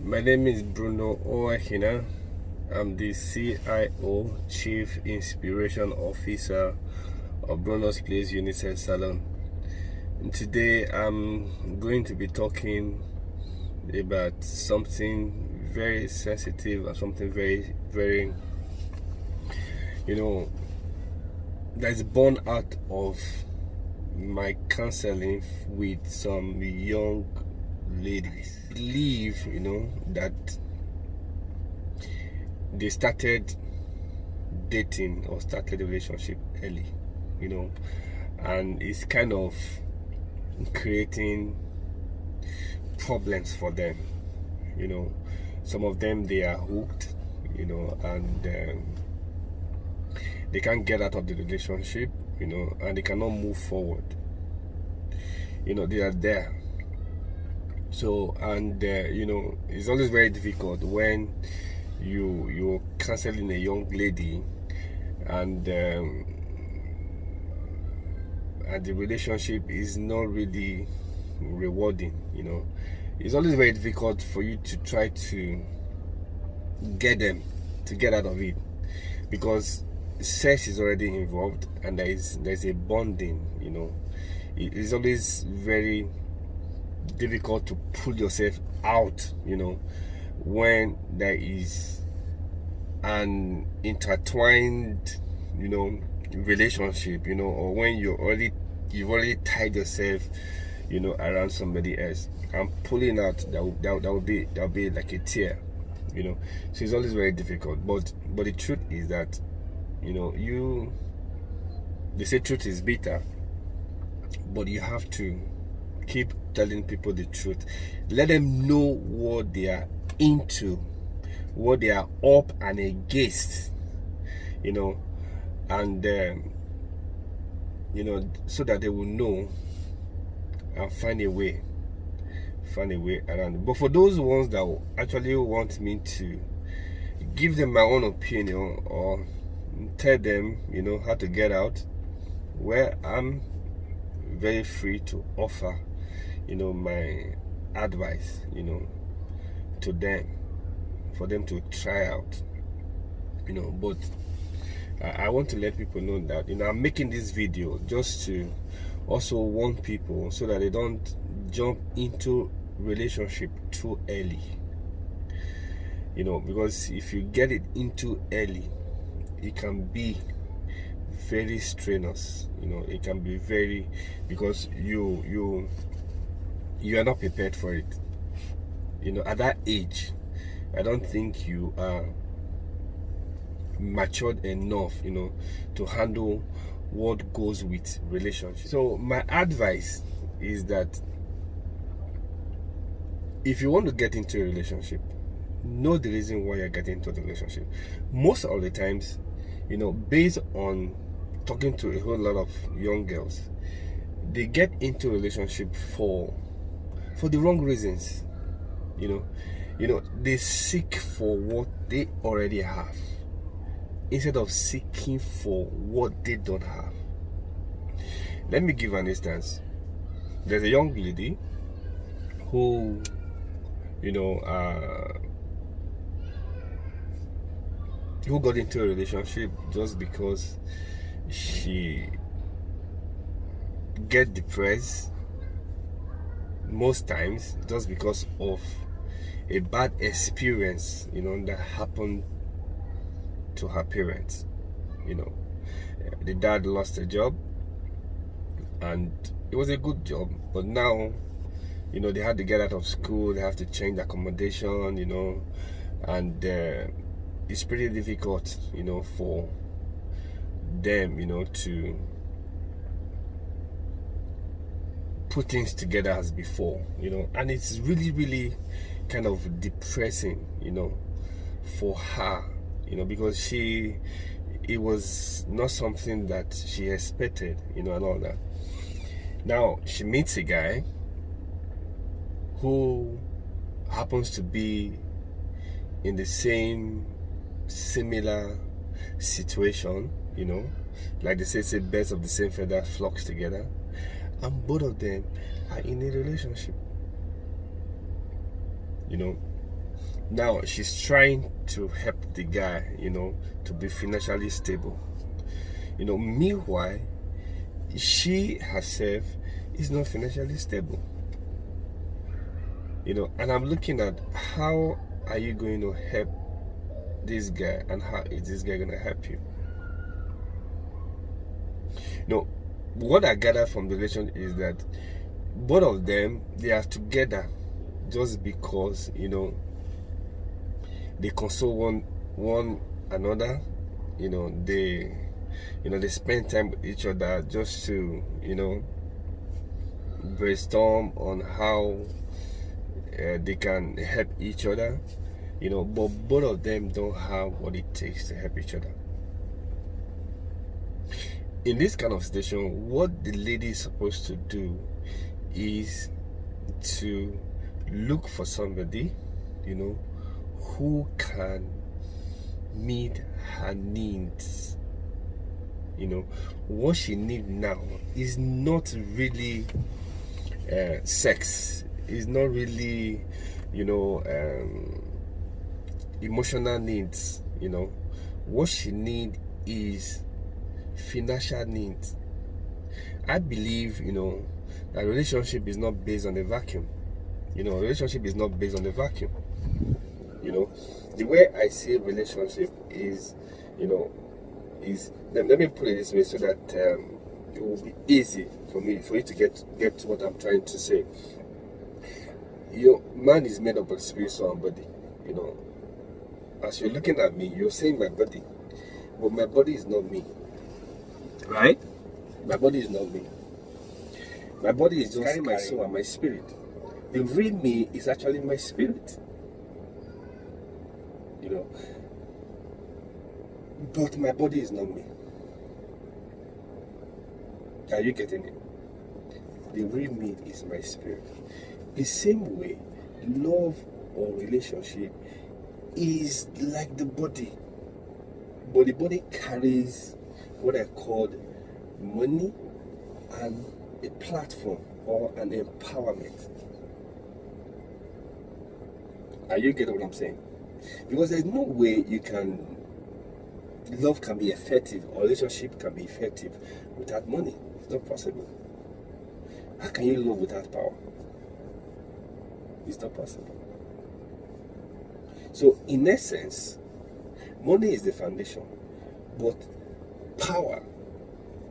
My name is Bruno Oahina. I'm the CIO, Chief Inspiration Officer of Bruno's Place Unisex Salon. And today I'm going to be talking about something very sensitive and something very, that's born out of my counseling with some young ladies. I believe, that they started dating or started a relationship early, and it's kind of creating problems for them. Some of them, they are hooked, and they can't get out of the relationship, and they cannot move forward. They are there. So, and it's always very difficult when you're counseling a young lady and the relationship is not really rewarding. It's always very difficult for you to try to get them to get out of it, because sex is already involved and there's a bonding. It's always very difficult to pull yourself out, when there is an intertwined, relationship, or when you've already tied yourself, around somebody else, and pulling out that would be like a tear, so it's always very difficult. But the truth is that, they say truth is bitter, but you have to keep telling people the truth. Let them know what they are into, what they are up and against, and so that they will know and find a way around. But for those ones that actually want me to give them my own opinion or tell them, how to get out, well, I'm very free to offer my advice to them, for them to try out, but I want to let people know that I'm making this video just to also warn people so that they don't jump into relationship too early, because if you get it into early, it can be very strenuous. It can be very, because you are not prepared for it. At that age, I don't think you are matured enough, to handle what goes with relationship. So my advice is that if you want to get into a relationship, know the reason why you're getting into the relationship. Most of the times, based on talking to a whole lot of young girls, they get into a relationship for the wrong reasons. They seek for what they already have instead of seeking for what they don't have. Let me give an instance. There's a young lady who who got into a relationship just because she get depressed most times, just because of a bad experience that happened to her parents. The dad lost a job, and it was a good job, but now they had to get out of school, they have to change accommodation, and it's pretty difficult for them to put things together as before, and it's really kind of depressing, for her, because it was not something that she expected, and all that. Now she meets a guy who happens to be in the similar situation, like they say birds of the same feather flocks together, and both of them are in a relationship. Now she's trying to help the guy, to be financially stable. Meanwhile, she herself is not financially stable. And I'm looking at how are you going to help this guy, and how is this guy going to help you? What I gather from the relation is that both of them, they are together just because they console one another. They spend time with each other just to brainstorm on how they can help each other. But both of them don't have what it takes to help each other. In this kind of situation, what the lady is supposed to do is to look for somebody who can meet her needs. What she needs now is not really sex, is not really emotional needs. What she needs is financial needs. I believe that relationship is not based on a vacuum. Relationship is not based on a vacuum. The way I see relationship is let me put it this way so that it will be easy for you to get to what I'm trying to say. Man is made up of spirit, soul, and body. As you're looking at me, you're saying my body, but my body is not me. Right? My body is not me. My body is just my soul and my spirit. The real me is actually my spirit. But my body is not me. Are you getting it? The real me is my spirit. The same way, love or relationship is like the body. But the body carries what I call money and a platform or an empowerment. Are you getting what I'm saying? Because there's no way love can be effective or relationship can be effective without money. It's not possible. How can you love without power? It's not possible. So in essence, money is the foundation, but power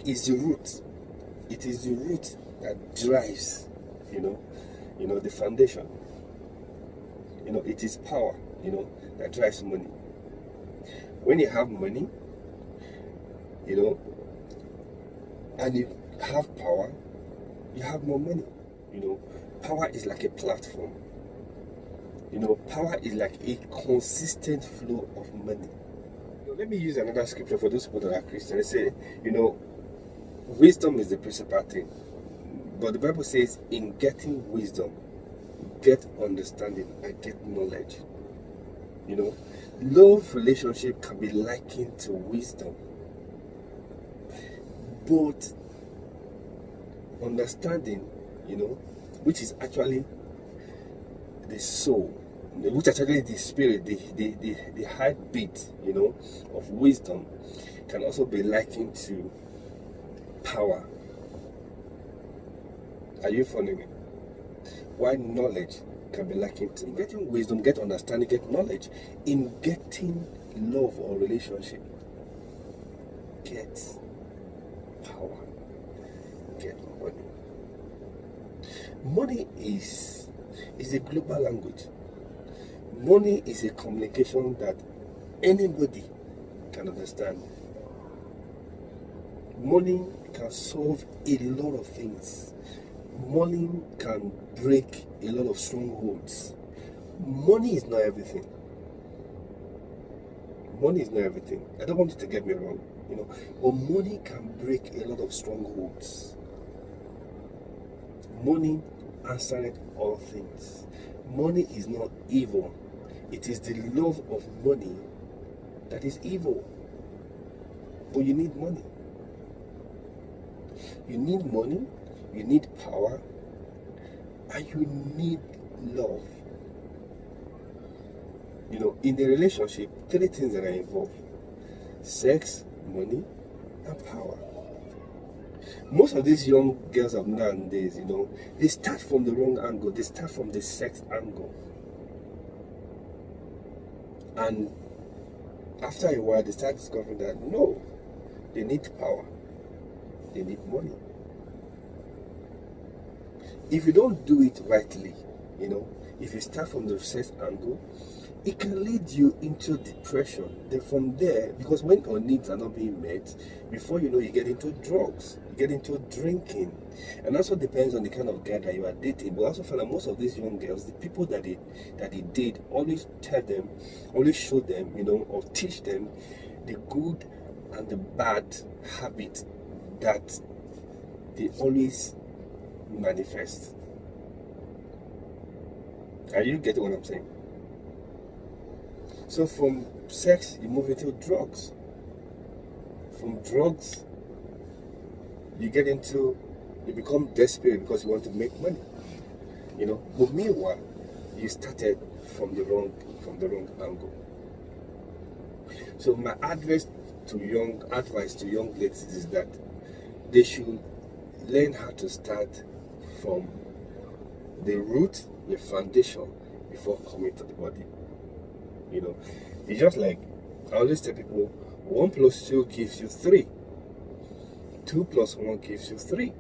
is the root. It is the root that drives, the foundation. It is power, that drives money. When you have money, and you have power, you have more money. Power is like a platform. Power is like a consistent flow of money. Let me use another scripture for those people that are Christians. They say, wisdom is the principal thing. But the Bible says, in getting wisdom, get understanding and get knowledge. Love relationship can be likened to wisdom. But understanding, which is actually the soul, which actually the spirit, the heartbeat, of wisdom, can also be likened to power. Are you following me? Why knowledge can be likened to getting wisdom, get understanding, get knowledge. In getting love or relationship, get power, get money. Money is a global language. Money is a communication that anybody can understand. Money can solve a lot of things. Money can break a lot of strongholds. Money is not everything. Money is not everything. I don't want you to get me wrong, but money can break a lot of strongholds. Money answereth all things. Money is not evil. It is the love of money that is evil. But you need money. You need money, you need power, and you need love. You know, in a relationship, three things that are involved: sex, money, and power. Most of these young girls of nowadays, you know, they start from the wrong angle. They start from the sex angle. And after a while, they start discovering that no, they need power, they need money. If you don't do it rightly, you know, if you start from the sex angle, it can lead you into depression. Then from there, because when your needs are not being met, before you know, you get into drugs, you get into drinking. And also depends on the kind of guy that you are dating. But also for most of these young girls, the people that they date always tell them, always show them, you know, or teach them the good and the bad habit that they always manifest. Are you getting what I'm saying? So from sex, you move into drugs. From drugs, you become desperate because you want to make money. You know, but meanwhile, you started from the wrong angle. So my advice to young ladies is that they should learn how to start from the root, the foundation, before coming to the body. You know, it's just like I always tell people, 1 plus 2 gives you 3. 2 plus 1 gives you 3.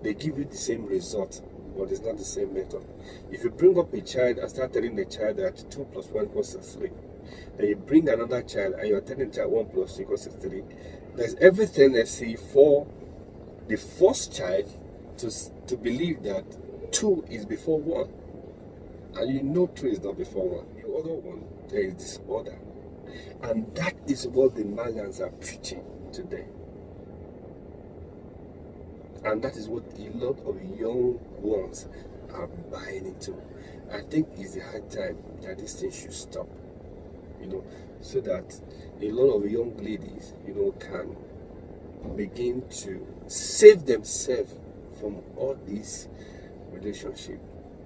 They give you the same result, but it's not the same method. If you bring up a child and start telling the child that 2 plus 1 equals 3, then you bring another child and you're telling the child 1 plus 2 equals 3, there's everything they see for the first child to believe that 2 is before 1. And you know 2 is not before 1. The other one, there is disorder. And that is what the Malians are preaching today. And that is what a lot of young ones are buying into. I think it's a high time that this thing should stop. You know, so that a lot of young ladies, you know, can begin to save themselves from all these relationship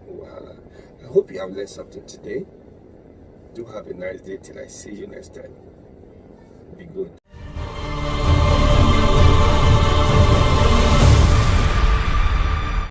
wahala. I hope you have learned something today. Do have a nice day till I see you next time. Be good.